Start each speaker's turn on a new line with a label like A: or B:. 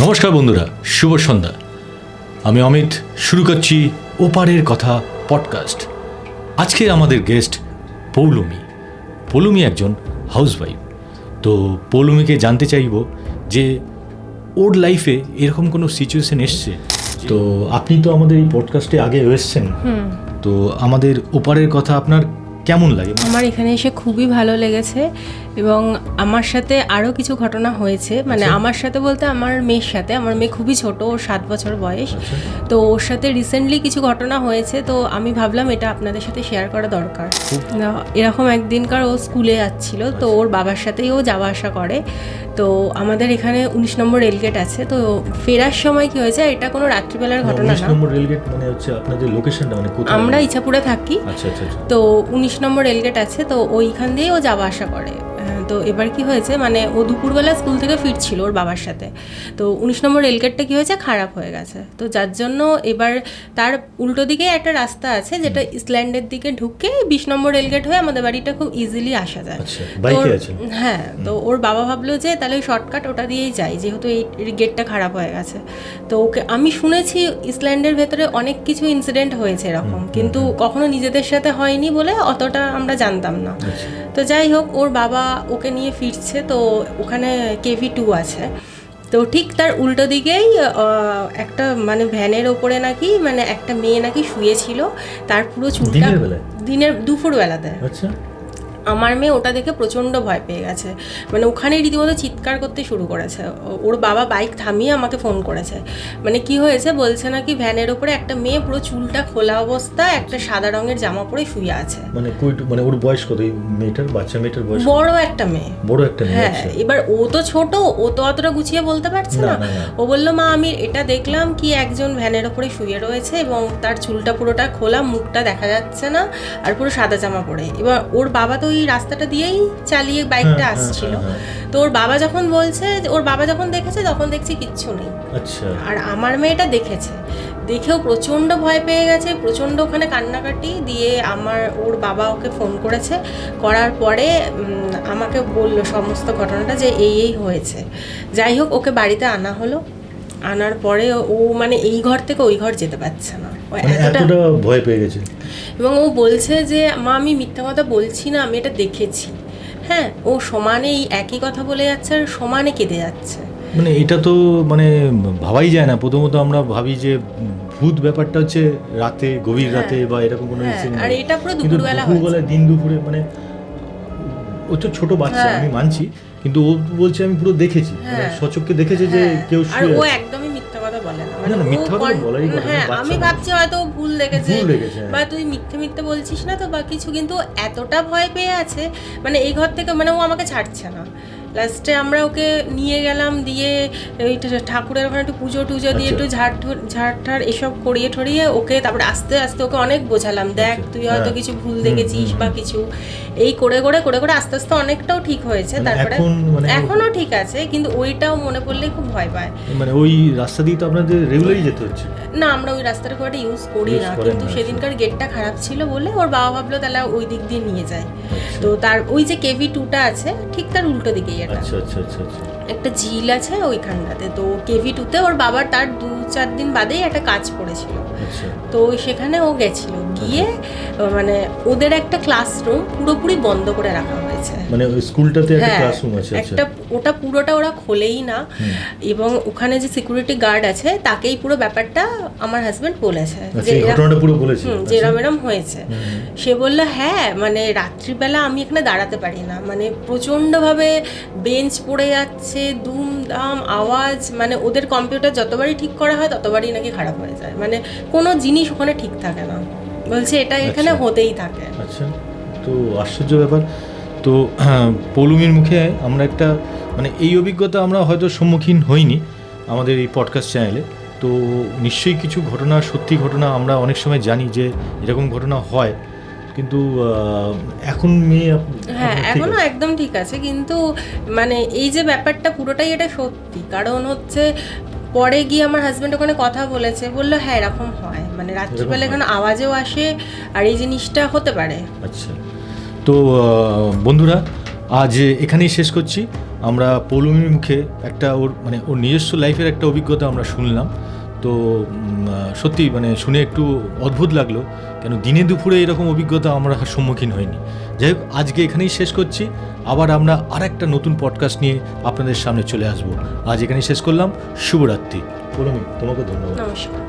A: নমস্কার বন্ধুরা, শুভ সন্ধ্যা। আমি অমিত, শুরু করছি ওপারের কথা পডকাস্ট। আজকে আমাদের গেস্ট পৌলুমি একজন হাউসওয়াইফ। তো পৌলুমিকে জানতে চাইব যে ওর লাইফে এরকম কোনো সিচুয়েশন এসছে। তো আপনি তো আমাদের এই পডকাস্টে আগে এসেছেন, তো আমাদের ওপারের কথা আপনার কেমন লাগে?
B: আমার এখানে এসে খুবই ভালো লেগেছে এবং আমার সাথে আরও কিছু ঘটনা হয়েছে। মানে আমার সাথে বলতে আমার মেয়ের সাথে, আমার মেয়ে খুবই ছোট, ওর 7 বছর বয়স। তো ওর সাথে রিসেন্টলি কিছু ঘটনা হয়েছে, তো আমি ভাবলাম এটা আপনাদের সাথে শেয়ার করা দরকার। এরকম একদিনকার ও স্কুলে যাচ্ছিল, তো ওর বাবার সাথেই ও যাওয়া আসা করে। তো আমাদের এখানে 19 নম্বর রেলগেট আছে, তো ফেরার সময় কি হয়েছে, এটা কোনো রাত্রিবেলার ঘটনা না।
A: 19 নম্বর রেলগেট মানে হচ্ছে আপনাদের লোকেশনটা, মানে কোথায়?
B: আমরা ইছাপুরে থাকি।
A: আচ্ছা।
B: তো 19 নম্বর রেলগেট আছে, তো ওইখান দিয়েই ও যাওয়া আসা করে। তো এবার কি হয়েছে, মানে ও দুপুরবেলা স্কুল থেকে ফিরছিল ওর বাবার সাথে। তো 19 নম্বর রেলগেটটা কি হয়েছে, খারাপ হয়ে গেছে। তো যার জন্য এবার তার উল্টো দিকে একটা রাস্তা আছে যেটা ইসল্যান্ডের দিকে ঢুকে 20 নম্বর রেলগেট হয়ে আমাদের বাড়িটা খুব ইজিলি আসা যায়। হ্যাঁ, তো ওর বাবা ভাবলো যে তাহলে ওই শর্টকাট ওটা দিয়েই যাই, যেহেতু এই গেটটা খারাপ হয়ে গেছে। তো ওকে আমি শুনেছি ইসল্যান্ডের ভেতরে অনেক কিছু ইনসিডেন্ট হয়েছে এরকম, কিন্তু কখনো নিজেদের সাথে হয়নি বলে অতটা আমরা জানতাম না। তো যাই হোক, ওর বাবা ওকে নিয়ে ফিরছে, তো ওখানে KV2 আছে। তো ঠিক তার উল্টো দিকেই একটা মানে ভ্যানের ওপরে নাকি মানে একটা মেয়ে নাকি শুয়েছিল, তার পুরো চুলটা দিনের দুপুরবেলাতে।
A: আচ্ছা।
B: আমার মেয়ে ওটা দেখে প্রচণ্ড ভয় পেয়ে গেছে, মানে ওখানেই রীতিমতো চিৎকার করতে শুরু করেছে। ওর বাবা বাইক থামিয়ে আমাকে ফোন করেছে। মানে কি হয়েছে বলছে নাকি ভ্যানের ওপরে একটা মেয়ে পুরো চুলটা খোলা অবস্থায় একটা সাদা রঙের জামা পরে শুয়ে আছে।
A: মানে ওর বয়স কত? বাচ্চা মেয়েটার বয়স?
B: বড় একটা মেয়ে। হ্যাঁ, এবার ও তো ছোট, ও তো অতটা গুছিয়ে বলতে পারছে না। ও বললো, মা আমি এটা দেখলাম কি একজন ভ্যানের ওপরে শুয়ে রয়েছে এবং তার চুলটা পুরোটা খোলা, মুখটা দেখা যাচ্ছে না, আর পুরো সাদা জামা পরে। এবার ওর বাবা তো ওই রাস্তাটা দিয়েই চালিয়ে বাইকটা আসছিল। তো ওর বাবা যখন বলছে, ওর বাবা যখন দেখেছে তখন দেখছি কিচ্ছু নেই।
A: আচ্ছা।
B: আর আমার মেয়েটা দেখেও প্রচণ্ড ভয় পেয়ে গেছে, প্রচণ্ড ওখানে কান্নাকাটি দিয়ে ওর বাবা ওকে ফোন করেছে। করার পরে আমাকে বললো সমস্ত ঘটনাটা যে এই হয়েছে। যাই হোক, ওকে বাড়িতে আনা হলো। আনার পরে ও মানে এই ঘর থেকে ওই ঘর যেতে পারছে না,
A: এতটা ভয় পেয়ে গেছে।
B: এবং ও বলছে যে মা আমি মিথ্যা কথা বলছি না, আমি এটা দেখেছি। হ্যাঁ, ও সমানে এই একই কথা বলে যাচ্ছে আর সমানে কেঁদে যাচ্ছে।
A: মানে এটা তো মানে ভাবাই যায় না। প্রথমত আমরা ভাবি যে ভূত ব্যাপারটা হচ্ছে রাতে, গভীর রাতে বা এরকম কোনো,
B: আর এটা পুরো দুপুরবেলা,
A: দিন দুপুরে। মানে ও তো ছোট বাচ্চা, আমি মানছি, কিন্তু ও বলছে আমি পুরো দেখেছি, সচক্ষে দেখেছে যে কেউ
B: আর ও একদমই মিথ্যা কথা বলে না। মানে
A: মিথ্যা কথা বলারই কথা।
B: হ্যাঁ, আমি ভাবছি হয়তো ভুল দেখেছে বা তুই মিথ্যে বলছিস না তো বা কিছু, কিন্তু এতটা ভয় পেয়ে আছে মানে এই ঘর থেকে, মানে ও আমাকে ছাড়ছে না। লাস্টে আমরা ওকে নিয়ে গেলাম, দিয়ে ওই ঠাকুরের ওখানে একটু পুজো দিয়ে একটু ঝাড় এসব করিয়ে ঠরিয়ে ওকে, তারপরে আস্তে আস্তে ওকে অনেক বোঝালাম, দেখ তুই হয়তো কিছু ভুল দেখেছিস বা কিছু, এই করে আস্তে আস্তে অনেকটাও ঠিক হয়েছে। তারপরে এখনো ঠিক আছে, কিন্তু ওইটাও মনে পড়লেই খুব ভয় পায়।
A: মানে ওই রাস্তা দিয়ে তো আপনাদের রেগুলারই যেতে হচ্ছে?
B: না, আমরা ওই রাস্তাটা খুব একটা ইউজ করি না, কিন্তু সেদিনকার গেটটা খারাপ ছিল বলে ওর বাবা ভাবলো তাহলে ওই দিক দিয়ে নিয়ে যায়। তো তার ওই যে KV2টা আছে ঠিক তার উল্টো দিকেই
A: আচ্ছা।
B: একটা ঝিল আছে ওইখানটাতে। তো KV2তে ওর বাবার তার 2-4 দিন বাদেই একটা কাজ পড়েছিল। তো সেখানে ও গেছিল, গিয়ে মানে ওদের একটা ক্লাসরুম পুরোপুরি বন্ধ করে রাখা হয়েছে।
A: মানে ওই স্কুলটাতে একটা ক্লাসরুম আছে?
B: একটা ওটা পুরোটা ওরা খোলেই না, এবং ওখানে যে সিকিউরিটি গার্ড আছে তাকেই পুরো ব্যাপারটা আমার হাজবেন্ড বলেছে যে এরম হয়েছে। সে বললো হ্যাঁ, মানে রাত্রিবেলা আমি এখানে দাঁড়াতে পারি না, মানে প্রচণ্ডভাবে বেঞ্চ পড়ে যাচ্ছে, দুমদাম আওয়াজ, মানে ওদের কম্পিউটার যতবারই ঠিক করা হয় ততবারই নাকি খারাপ হয়ে যায়, মানে কোনো জিনিস ওখানে ঠিক থাকে না, বলছে এটা এখানে হতেই থাকে।
A: আচ্ছা, তো আশ্চর্য ব্যাপার। তো পৌলুমির মুখে আমরা একটা মানে এই অভিজ্ঞতা আমরা হয়তো সম্মুখীন হইনি আমাদের এই পডকাস্ট চ্যানেলে। তো নিশ্চয়ই কিছু ঘটনা, সত্যি ঘটনা আমরা অনেক সময় জানি যে এরকম ঘটনা হয়, কিন্তু এখন মেয়ে
B: এখনো একদম ঠিক আছে, কিন্তু মানে এই যে ব্যাপারটা পুরোটাই এটা সত্যি। কারণ হচ্ছে পরে গিয়ে আমার হাজব্যান্ড ওখানে কথা বলেছে, বললো হ্যাঁ এরকম হয়, মানে রাত্রিবেলা এখানে আওয়াজও আসে আর এই জিনিসটা হতে পারে।
A: আচ্ছা, তো বন্ধুরা আজ এখানেই শেষ করছি। আমরা পৌলমীর মুখে একটা ওর নিজস্ব লাইফের একটা অভিজ্ঞতা আমরা শুনলাম। তো সত্যি শুনে একটু অদ্ভুত লাগলো, কেন দিনে দুপুরে এরকম অভিজ্ঞতা আমরা সম্মুখীন হইনি। যাই হোক, আজকে এখানেই শেষ করছি। আবার আমরা আর একটা নতুন পডকাস্ট নিয়ে আপনাদের সামনে চলে আসবো। আজ এখানেই শেষ করলাম। শুভরাত্রি। পৌলমী, তোমাকে ধন্যবাদ।
B: নমস্কার।